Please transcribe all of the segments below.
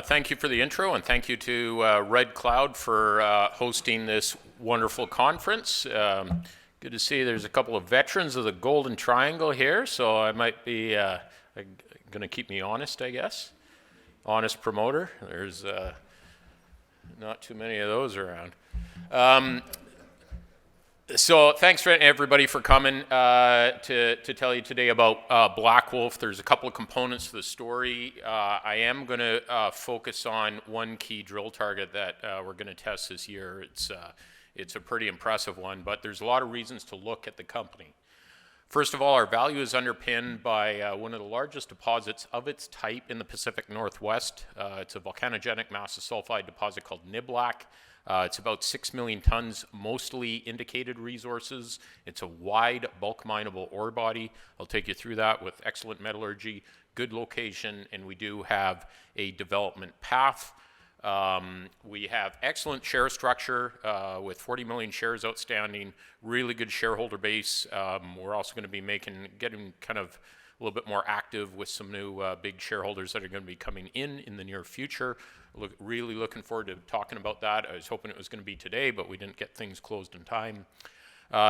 Thank you for the intro, and thank you to Red Cloud for hosting this wonderful conference. Good to see there's a couple of veterans of the Golden Triangle here, so I might be going to keep me honest, I guess. Honest promoter. There's not too many of those around. So thanks for everybody for coming to tell you today about Blackwolf. There's a couple of components to the story. I am going to focus on one key drill target that we're going to test this year. It's a pretty impressive one, but there's a lot of reasons to look at the company. First of all, our value is underpinned by one of the largest deposits of its type in the Pacific Northwest. It's a volcanogenic massive sulfide deposit called Niblack. It's about 6 million tons, mostly indicated resources. It's a wide bulk mineable ore body. I'll take you through that with excellent metallurgy, good location, and we do have a development path. We have excellent share structure with 40 million shares outstanding, really good shareholder base. We're also going to be getting kind of a little bit more active with some new big shareholders that are going to be coming in the near future. Really looking forward to talking about that. I was hoping it was going to be today, but we didn't get things closed in time.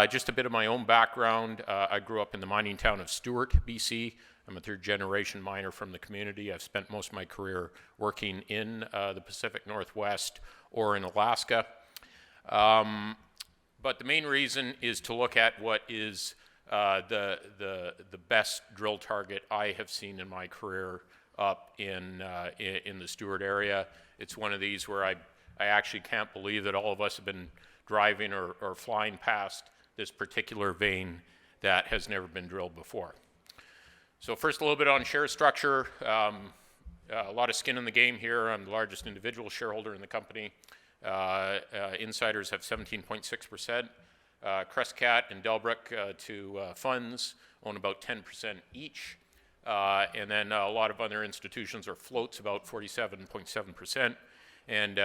Just a bit of my own background. I grew up in the mining town of Stewart, BC. I'm a third-generation miner from the community. I've spent most of my career working in the Pacific Northwest or in Alaska. But the main reason is to look at what is the best drill target I have seen in my career up in the Stewart area. It's one of these where I actually can't believe that all of us have been driving or flying past this particular vein that has never been drilled before. So first, a little bit on share structure. A lot of skin in the game here. I'm the largest individual shareholder in the company. Insiders have 17.6%. Crescat and Delbruck, two funds, own about 10% each. And then a lot of other institutions or floats about 47.7%. And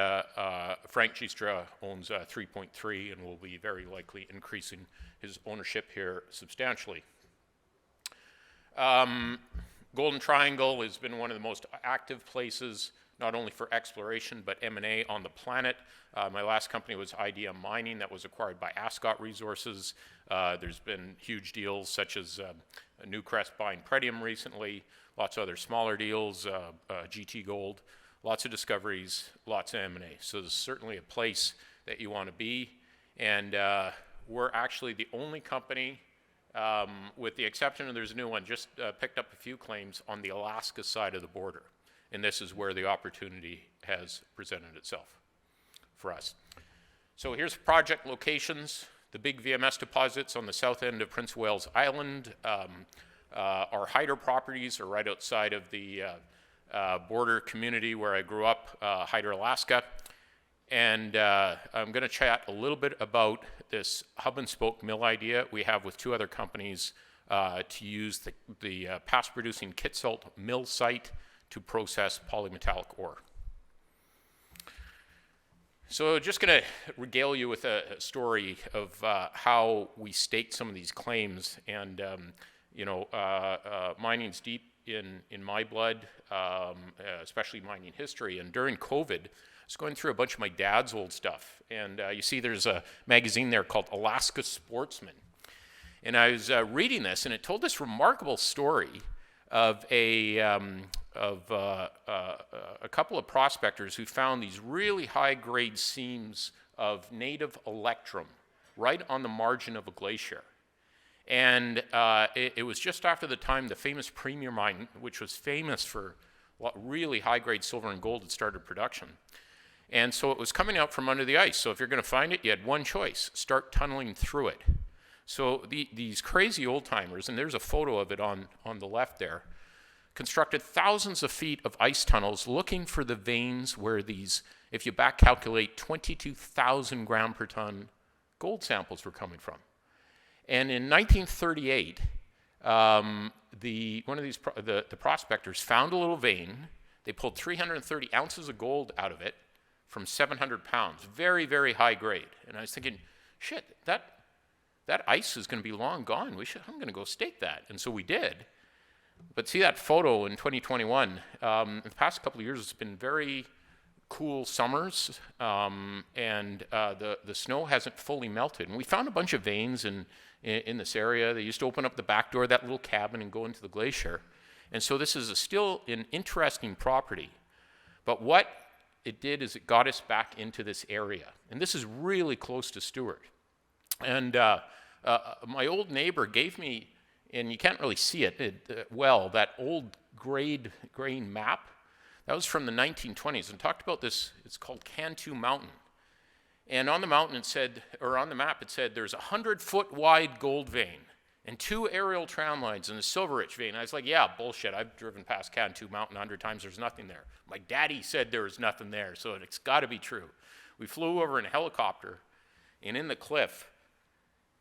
Frank Gistra owns 3.3% and will be very likely increasing his ownership here substantially. Golden Triangle has been one of the most active places, not only for exploration, but M&A on the planet. My last company was IDM Mining that was acquired by Ascot Resources. There's been huge deals such as Newcrest buying Pretium recently, lots of other smaller deals, GT Gold, lots of discoveries, lots of M&A. So there's certainly a place that you want to be. And we're actually the only company, with the exception of there's a new one, just picked up a few claims on the Alaska side of the border. And this is where the opportunity has presented itself for us. So here's project locations. The big VMS deposits on the south end of Prince of Wales Island. Our Hyder properties are right outside of the border community where I grew up, Hyder, Alaska. And I'm going to chat a little bit about this hub and spoke mill idea we have with two other companies to use the past producing Kitsault mill site to process polymetallic ore. So just going to regale you with a story of how we staked some of these claims. And, mining's deep in my blood, especially mining history. And during COVID, I was going through a bunch of my dad's old stuff. And you see there's a magazine there called Alaska Sportsman. And I was reading this, and it told this remarkable story of a couple of prospectors who found these really high-grade seams of native electrum right on the margin of a glacier. And it was just after the time the famous Premier Mine, which was famous for really high-grade silver and gold, had started production. And so it was coming out from under the ice. So if you're going to find it, you had one choice: start tunneling through it. So these crazy old-timers, and there's a photo of it on the left there, constructed thousands of feet of ice tunnels looking for the veins where these, if you back calculate, 22,000 gram per ton gold samples were coming from. And in 1938, the prospectors found a little vein. They pulled 330 ounces of gold out of it from 700 pounds, very, very high grade. And I was thinking, shit, that ice is going to be long gone. I'm going to go stake that. And so we did. But see that photo in 2021, in the past couple of years, it's been very cool summers, and the snow hasn't fully melted. And we found a bunch of veins in this area. They used to open up the back door of that little cabin and go into the glacier. And so this is still an interesting property. But what it did is it got us back into this area. And this is really close to Stewart. And my old neighbor gave me, and you can't really see it well, that old grain map. That was from the 1920s and talked about this. It's called Cantu Mountain. And on the mountain it said, or on the map it said, there's a 100-foot wide gold vein and 2 aerial tram lines and a silver-rich vein. I was like, yeah, bullshit. I've driven past Cantu Mountain 100 times. There's nothing there. My daddy said there was nothing there, so it's got to be true. We flew over in a helicopter, and in the cliff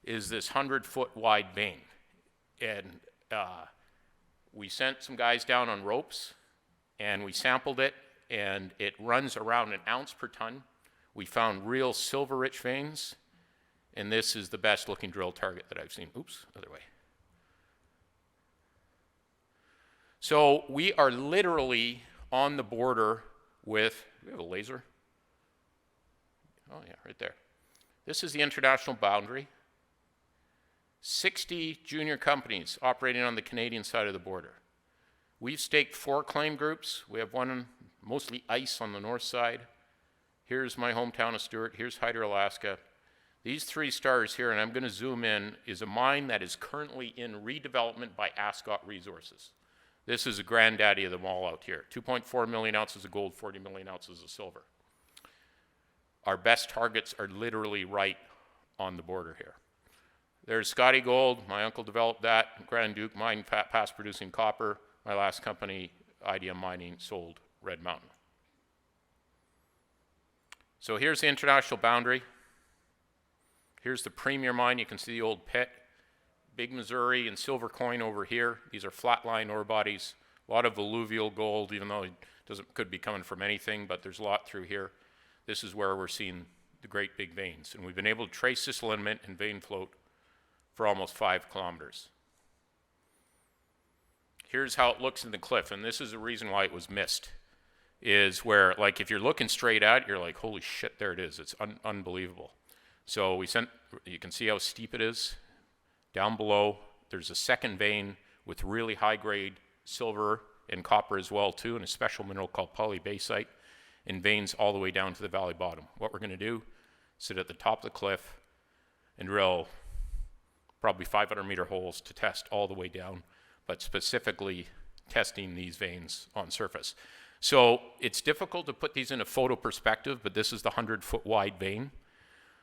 is this 100-foot wide vein. And we sent some guys down on ropes, and we sampled it, and it runs around 1 ounce per ton. We found real silver-rich veins, and this is the best-looking drill target that I've seen. Oops, other way. So we are literally on the border with, do we have a laser? Oh yeah, right there. This is the international boundary. 60 junior companies operating on the Canadian side of the border. We've staked 4 claim groups. We have one mostly ice on the north side. Here's my hometown of Stewart. Here's Hyder, Alaska. These 3 stars here, and I'm going to zoom in, is a mine that is currently in redevelopment by Ascot Resources. This is a granddaddy of them all out here. 2.4 million ounces of gold, 40 million ounces of silver. Our best targets are literally right on the border here. There's Scotty Gold. My uncle developed that. Grand Duke Mine, past producing copper. My last company, IDM Mining, sold Red Mountain. So here's the international boundary. Here's the Premier Mine. You can see the old pit. Big Missouri and Silver Coin over here. These are flatline ore bodies. A lot of alluvial gold, even though it could be coming from anything, but there's a lot through here. This is where we're seeing the great big veins. And we've been able to trace this alignment and vein float for almost 5 kilometers. Here's how it looks in the cliff, and this is the reason why it was missed, is where, like, if you're looking straight at it, you're like, holy shit, there it is. It's unbelievable. So you can see how steep it is. Down below, there's a second vein with really high-grade silver and copper as well, too, and a special mineral called polybasite, and veins all the way down to the valley bottom. What we're going to do, sit at the top of the cliff and drill probably 500-meter holes to test all the way down, but specifically testing these veins on surface. So it's difficult to put these in a photo perspective, but this is the 100-foot wide vein.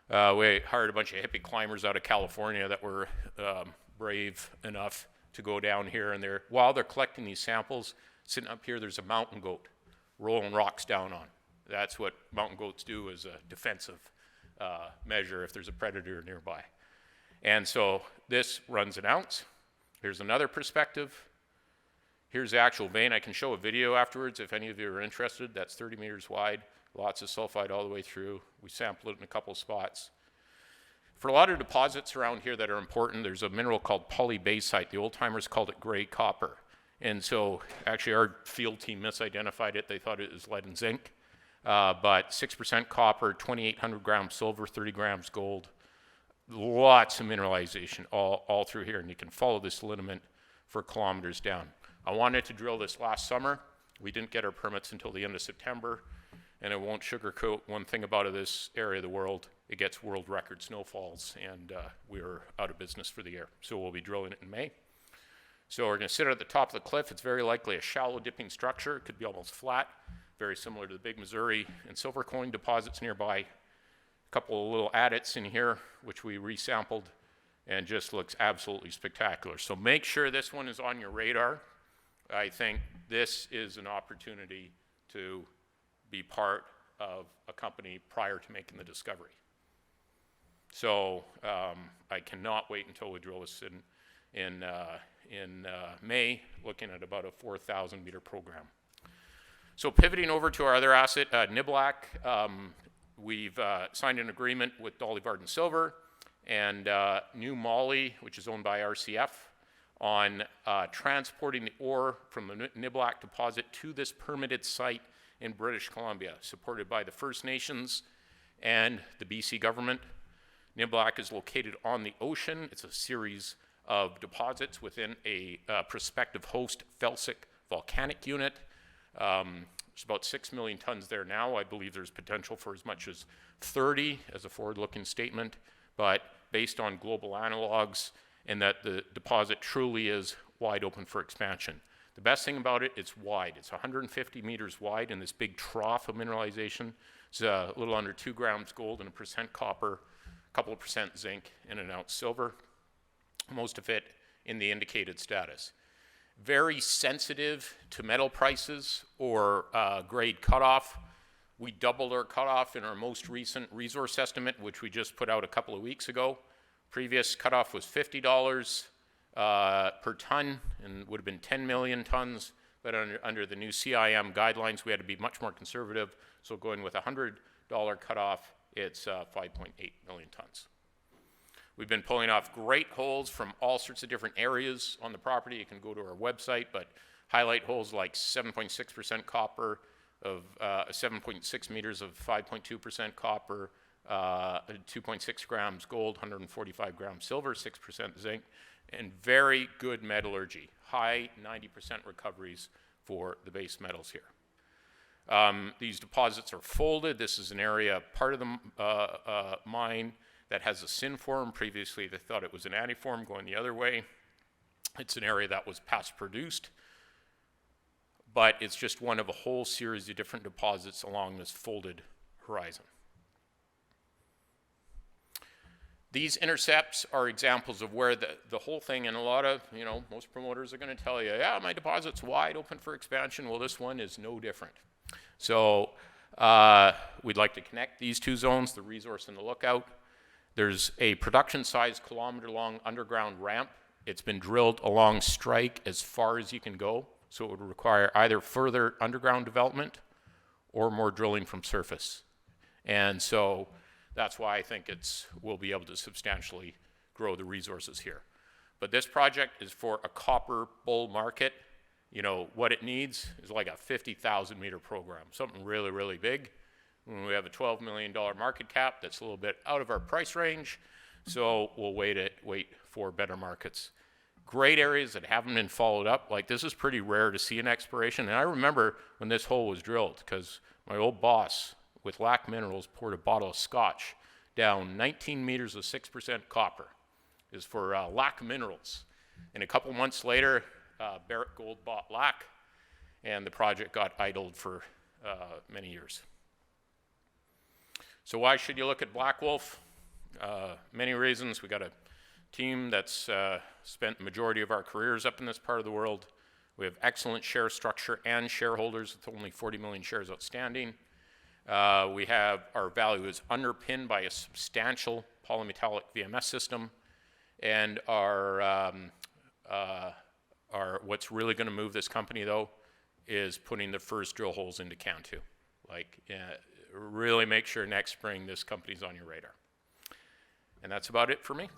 We hired a bunch of hippie climbers out of California that were brave enough to go down here, and while they're collecting these samples, sitting up here, there's a mountain goat rolling rocks down on. That's what mountain goats do as a defensive measure if there's a predator nearby. And so this runs 1 ounce. Here's another perspective. Here's the actual vein. I can show a video afterwards if any of you are interested. That's 30 meters wide, lots of sulfide all the way through. We sampled it in a couple of spots. For a lot of deposits around here that are important, there's a mineral called polybasite. The old timers called it gray copper. And so actually our field team misidentified it. They thought it was lead and zinc. But 6% copper, 2,800 grams silver, 30 grams gold. Lots of mineralization all through here, and you can follow this lineament for kilometers down. I wanted to drill this last summer. We didn't get our permits until the end of September, and I won't sugarcoat one thing about this area of the world. It gets world record snowfalls, and we're out of business for the year. So we'll be drilling it in May. So we're going to sit at the top of the cliff. It's very likely a shallow dipping structure. It could be almost flat, very similar to the Big Missouri and Silver Coin deposits nearby. Couple of little adits in here, which we resampled, and just looks absolutely spectacular. So make sure this one is on your radar. I think this is an opportunity to be part of a company prior to making the discovery. So I cannot wait until we drill this in May, looking at about a 4,000 meter program. So pivoting over to our other asset, Niblack. We've signed an agreement with Dolly Varden Silver and New Moly, which is owned by RCF, on transporting the ore from the Niblack deposit to this permitted site in British Columbia, supported by the First Nations and the BC government. Niblack is located on the ocean. It's a series of deposits within a prospective host felsic volcanic unit. There's about 6 million tons there now. I believe there's potential for as much as 30 as a forward-looking statement, but based on global analogs, and that the deposit truly is wide open for expansion. The best thing about it, it's wide. It's 150 meters wide in this big trough of mineralization. It's a little under 2 grams gold and 1% copper, a couple of percent zinc, and an ounce silver. Most of it in the indicated status. Very sensitive to metal prices or grade cutoff. We doubled our cutoff in our most recent resource estimate, which we just put out a couple of weeks ago. Previous cutoff was $50 per ton and would have been 10 million tons, but under the new CIM guidelines, we had to be much more conservative. So going with a $100 cutoff, it's 5.8 million tons. We've been pulling off great holes from all sorts of different areas on the property. You can go to our website, but highlight holes like 7.6% copper, of 7.6 meters of 5.2% copper, 2.6 grams gold, 145 grams silver, 6% zinc, and very good metallurgy, high 90% recoveries for the base metals here. These deposits are folded. This is an area, part of the mine, that has a synform. Previously, they thought it was an antiform going the other way. It's an area that was past produced, but it's just one of a whole series of different deposits along this folded horizon. These intercepts are examples of where the whole thing, and a lot of, most promoters are going to tell you, yeah, my deposit's wide open for expansion. Well, this one is no different. So we'd like to connect these two zones, the resource and the lookout. There's a production-sized kilometer-long underground ramp. It's been drilled along strike as far as you can go, so it would require either further underground development or more drilling from surface. And so that's why I think we'll be able to substantially grow the resources here. But this project is for a copper bull market. What it needs is like a 50,000 meter program, something really, really big. When we have a $12 million market cap, that's a little bit out of our price range, so we'll wait for better markets. Great areas that haven't been followed up. Like, this is pretty rare to see in exploration, and I remember when this hole was drilled, because my old boss with Lac Minerals poured a bottle of scotch down 19 meters of 6% copper. Is for Lac Minerals. And a couple months later, Barrick Gold bought Lac, and the project got idled for many years. So why should you look at Blackwolf? Many reasons. We got a team that's spent the majority of our careers up in this part of the world. We have excellent share structure and shareholders with only 40 million shares outstanding. We have our value is underpinned by a substantial polymetallic VMS system, and our what's really going to move this company though is putting the first drill holes into Can 2. Really make sure next spring this company's on your radar. And that's about it for me.